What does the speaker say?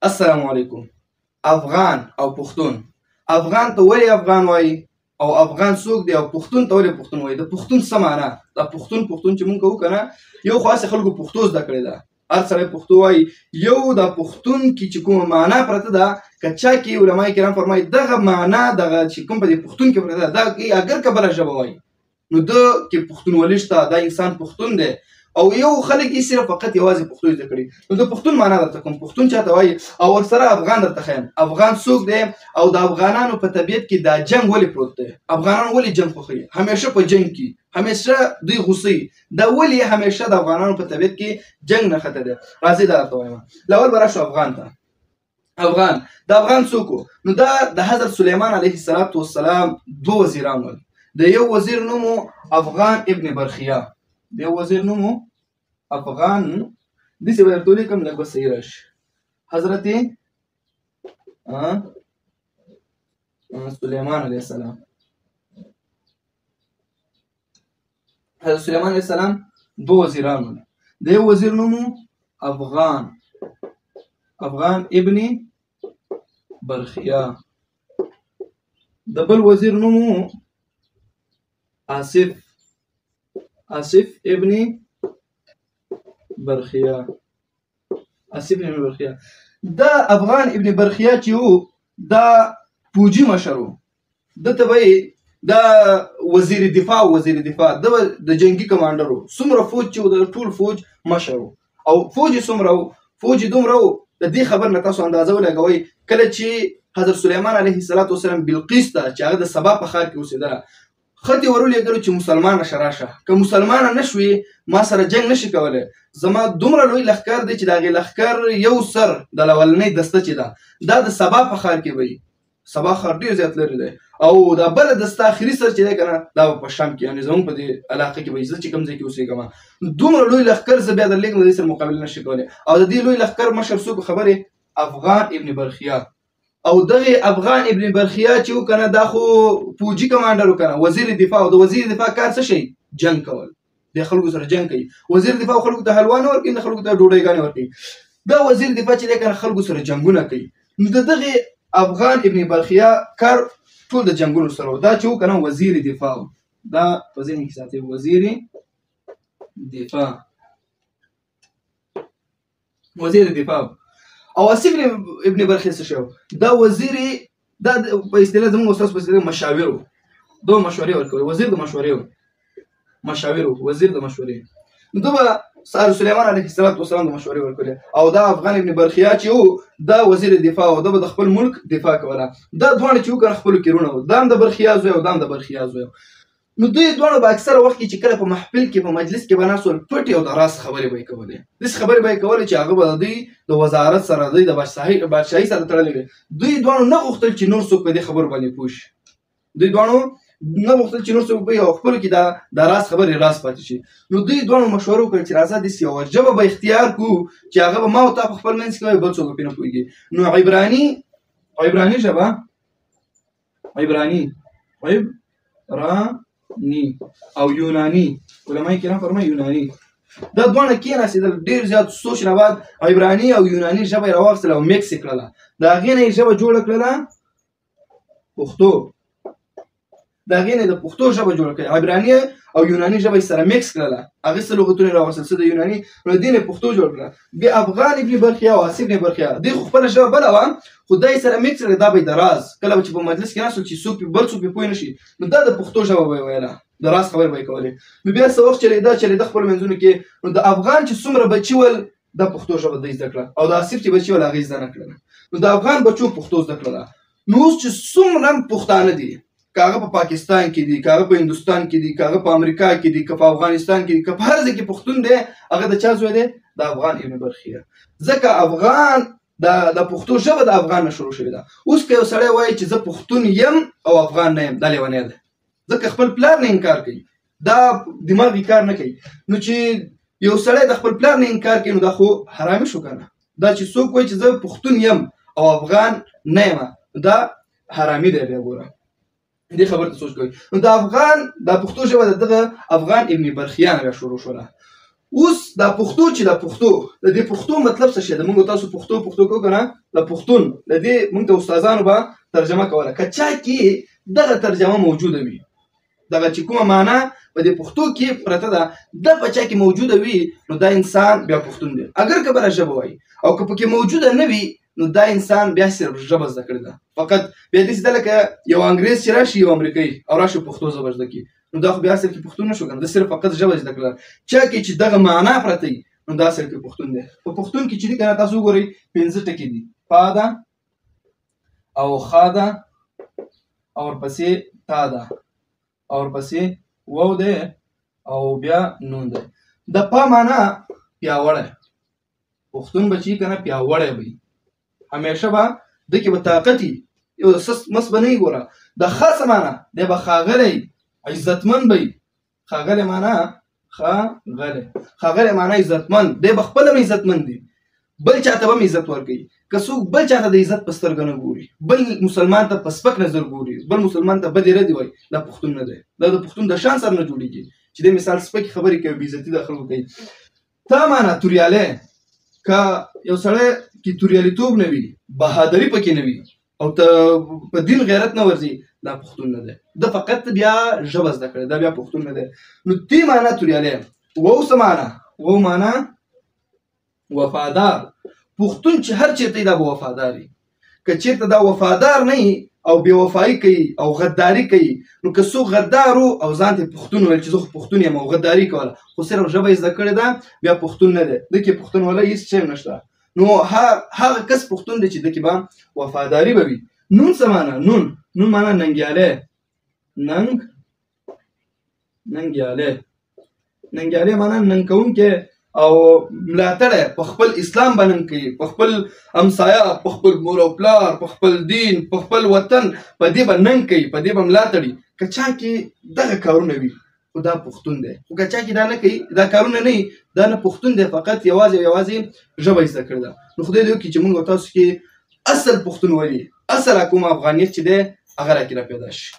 السلام علیکم. افغان او پښتون. افغان ته ولې افغان وایي او افغان څوک دی او پښتون ته ولې پښتون وایي؟ د پښتون څه معنا؟ دا پښتون چې مونږ کوو که نه، یو خو هسې خلکو پښتو زده کړې ده، هر سړی پښتو وایي. یو دا پښتون کې چې کومه معنا پرته ده، که چا کې علما کرام فرمایي دغه معنا دغه چې کوم په دې پښتون کې پرته ده، دا اگر که بله ژبه وایي نو ده کې پښتونولي شته، دا انسان پښتون دی. او یو خلک یې صرف فقط یوازې پښتو زده کړي. نو د پښتون معنا درته کوم، پښتون چاته وایي او ورسره افغان درته ښیم. افغان څوک دی او د افغانانو په طبیعت کې دا جنګ ولې پروت دی؟ افغانان ولې جنګ خوښوي؟ همیشه په جنګ کې، همیشه دوی غوسه وي. دا ولې همیشه د افغانانو په طبیعت کې جنګ نښته دی؟ راځئ دا درته وایم. لاول به راشو افغان ته. افغان د افغان څوک و؟ نو دا د حضرت سلیمان علیه السلام دوه وزیران ول. د یو وزیر نوم افغان ابن برخیه، د یو وزیر نوم افغان، داسې به درته ولیکم لږ به صحیح راشي. حضرت سلیمان علیه السلام، حضرت سلیمان علیه السلام دوه وزیران ول. د یو وزیر نوم افغان ابن برخیه، د بل وزیر نوم آصف ابن برخیه. دا افغان ابن برخیه چې وو دا پوجي مشر وو، دته به دا وزیر دفاع د جنگي کمانډر وو. څومره فوج چې وو د ټول فوج مشر وو. او فوج یې څومره وو؟ فوج یې دومره وو، د دې خبر نه تاسو اندازه ولګوئ کله چې حضرت سلیمان علیه السلام بلقیس ته چې هغه د سبا په ښار کې اوسېدله خط یې ورولېږلو چې مسلمانه شه راشه، که مسلمانه نه شوې ما سره جنګ نشي کولی، زما دومره لوی لښکر دی چې د هغې لښکر یو سر د لولنۍ دسته چې ده دا د سبا په ښار کې به وي. سبا ښار ډېر زیات لرې دی. او دا بله دسته آخري سر چې دی که نه دا به په شام کې، یعنې زموږ په دې علاقه کې به زه چې کوم ځای کې اوسېږم، دومره لوی لښکر زه بیا درلېږم د دې سره مقابله نشي کولی. او د دې لوی لښکر مشر څوک خبرې؟ افغان ابن برخیه. او دغه افغان ابن برخیه چې و کنه دا خو فوجي کمانډر و کنه، وزیر دفاع. او د وزیر دفاع کار څه شي؟ جنگ کول، د خلکو سره جنگ کوي. وزیر دفاع خلکو ته حلوا نه ورکوي، نه خلکو ته ډوډۍ ورکوي. دا وزیر دفاع چې دی کنه خلکو سره جنگونه کوي. نو د دغه افغان ابن برخیه کار ټول د جنگونو سره و. دا چې و کنه وزیر دفاع، دا په ذهن کې ساتئ، وزیر دفاع. او آصف ابن برخیه څه شو؟ دا وزیر، دا په اصطلاح زموږ استاد په اصطلاح مشاور و، دو مشورې ورکوي. وزیر د مشورې و، مشاور و، وزیر د مشورې. نو ده به سلیمان علیه السلام د مشورې ورکولې. او دا افغان ابن برخیه چې و دا وزیر دفاع و، ده به د خپل ملک دفاع کوله. دا دواړه چې و کنه خپلو کې رونه و، دا هم د برخیه زوی او دا هم د برخیه زوی. نو دوی دواړو به اکثره وخت کې چې کله په محفل کې په مجلس کې به ناست ول، پټې او د راز خبرې به یې کولې. داسې خبرې به یې کولې چې هغه به د دوی د وزارت سره، دوی د بادشاهۍ سره تړلې وې. دوی دواړو نه غوښتل چې نور څوک په دې خبرو باندې پوه شي. دوی دواړو نه غوښتل چې نور څوک په او خپلو کې د راز خبرې راز پاتې شي. نو دوی دواړو مشوره وکړه چې راځه داسې یوه ژبه به اختیار کړو چې هغه به ما او تا په خپل منځ کې وایي، بل څوک به پرې نه پوهېږي. نو عبراني ژبه، عبراني او یوناني، علماء کرام فرمایي یوناني، دا دواړه کېناستېدل. ډېر زیات سوچ نه بعد عبراني او یوناني ژبه یې راواخیستله او میکس یې کړله. د هغې نه یې ژبه جوړه کړله پښتو. د هغې نه یې د پښتو ژبه جوړه کړه. عبراني او یوناني ژبه یې سره میکس کړله، هغې څه لغتونه یې راواخیستل، څه د یوناني، نو د دې نه یې پښتو جوړ کړه. بیا افغان ابن برخیه او آصف ابن برخیه دوی خو خپله ژبه بله وه، خو دا یې سره میکس کړه. دا به یې د راز کله به چې په مجلس کې ناست ول چې بل څوک پرې پوه نه شي، نو دا د پښتو ژبه به یې ویله، د راز خبرې به یې کولې. نو بیا څه وخت چلېده خپلو منځونو کې. نو د افغان چې څومره بچي ول دا پښتو ژبه دوی زده کړه، او د آصف چې بچي ول هغې زده نه کړله. نو د افغان بچو پښتو زده کړله. نو اوس چې څومره پښتانه دي، که هغه په پاکستان کې دي، که هغه په هندوستان کې دي، که هغه په امریکا کې دي، که په افغانستان کې دي، که په هر ځای کې پښتون دی، هغه د چا زوی دی؟ د افغان ابن برخیه. ځکه افغان د پښتو ژبه د افغان نه شروع شوې ده. اوس که یو سړی وایي چې زه پښتون یم او افغان نه یم، دا لیونی دی، ځکه خپل پلار نه انکار کوي، دا دماغ یې کار نه کوي. نو چې یو سړی د خپل پلار نه انکار کوي نو دا خو حرامي شو که نه؟ دا چې څوک وایي چې زه پښتون یم او افغان نه یم، دا حرامي دی. بیا ګوره دې خبرې ته سوچ کوئ. نو د افغان د پښتو ژبه د دغه افغان ابن برخیه نه بیا شروع شوله. اوس دا پښتو چې د دې پښتو مطلب څه شی ده؟ موږ تاسو پښتو کوو که نه؟ د پښتون د دې موږ ته استادانو به ترجمه کوله که چا کې دغه ترجمه موجوده وي دغه چې کومه معنا په دې پښتو کې پرته ده د په چا کې موجوده وي نو دا انسان بیا پښتون دی اگر که بله ژبه وایي او که پکې موجوده نه وي نو دا انسان بیا صرف ژبه زده کړې ده فقط بیا داسې ده لکه یو انګریز چې راشي یو امریکایي او راشي پښتو ژبه زده کړي نو دا خو بیا اصل کې پښتون نه شو کنه دا صرف فقط ژبه زده کړله چا کې چې دغه معنا پرته وي نو دا اصل کې پښتون دی په پښتون کې چې دي کنه تاسو وګورئ 15 ټکي دي پا ده او خا ده او ورپسې تا ده او ورپسې وو ده او بیا نون ده د پا معنا پیاوړی پښتون بچی کنه پیاوړی وي همیشه به د کې به طاقت یو سس مس بنئ ګوره د خاصه معنا دی به ښاغلی عزتمن وي ښاغلی معنا ښاغلی معنا عزتمن دی به خپله هم عزتمن دی بل چاته به هم عزت ورکوي که څوک بل چاته د عزت په سترګه نه ګوري بل مسلمان ته په سپک نظر ګوري بل مسلمان ته بدې ردې وایي دا پښتون نه دی دا د پښتون د شان سره نه جوړېږي چې د مثال سپکې خبرې کوي بېعزتي د خلکو کوي تا معنا توریالی که یو سړی کې توریالیتوب نه وي بهادري پکې نه وي او ته په دین غیرت نه ورځي دا پښتون نه دی د فقط بیا ژبه زده کړې دا بیا پښتون نه دی نو دې معنا توریالی وو څه معنا وو معنا وفادار پښتون چې هر چیرته دا به وفادار وي که چیرته دا وفادار نه او بې وفایي کوي او غداري کوي نو که څوک غدار او ځان ته پښتون ویل چې زه خو پښتون یم او غداري کوله خو صرف ژبه یې زده کړې ده بیا پښتون نه دی د کې پښتونولۍ هېڅ شی نشته نو هغه کس پښتون دی چې د کې به وفاداري به وي نون څه معنا نون معنا ننګیالی ننګیالی معنا ننګ کوونکی او ملاتړی په خپل اسلام به ننګ کوي په خپل همسایه په خپل مور او پلار په خپل دین په خپل وطن په دې به ننګ کوي په دې به ملاتړي که چا کې دغه کارونه وي خو دا پښتون دی خو که چا کې دا نه کوي دا کارونه نه وي دا نه پښتون دی فقط یوازې او یوازې ژبه یې زده کړې ده نو خدای دې وکړي چې موږ او تاسو کې اصل پښتونولي اصل کوم افغانیت چې دی هغه راکې را پیدا شي